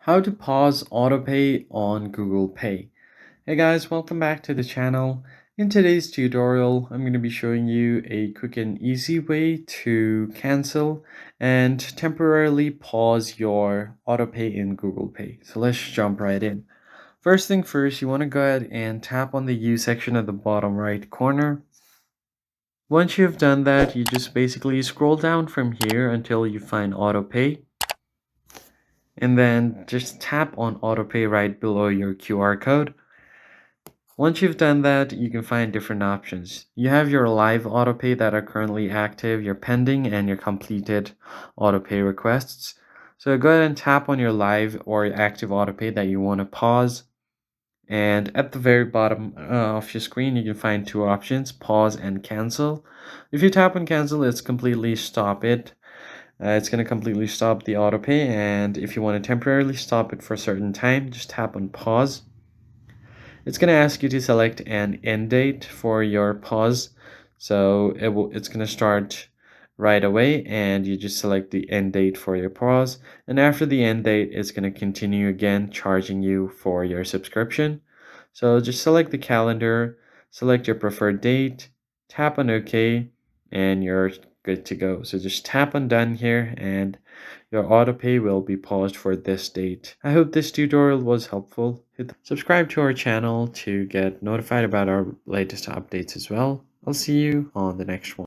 How to pause autopay on Google Pay. Hey guys, welcome back to the channel. In today's tutorial, I'm going to be showing you a quick and easy way to cancel and temporarily pause your autopay in Google Pay. So let's jump right in. First thing first, you want to go ahead and tap on the U section at the bottom right corner. Once you've done that, you just basically scroll down from here until you find autopay. And then just tap on autopay right below your QR code. Once you've done that, you can find different options. You have your live autopay that are currently active, your pending, and your completed autopay requests. So go ahead and tap on your live or active autopay that you want to pause. And at the very bottom of your screen, you can find two options, pause and cancel. If you tap on cancel, it's completely stop it. It's going to completely stop the autopay, and if you want to temporarily stop it for a certain time, just tap on pause. It's going to ask you to select an end date for your pause, so it's going to start right away, and you just select the end date for your pause, and after the end date, it's going to continue again charging you for your subscription. So just select the calendar, select your preferred date, tap on OK, and you're good to go. So just tap on done here and your autopay will be paused for this date. I hope this tutorial was helpful. Subscribe to our channel to get notified about our latest updates as well. I'll see you on the next one.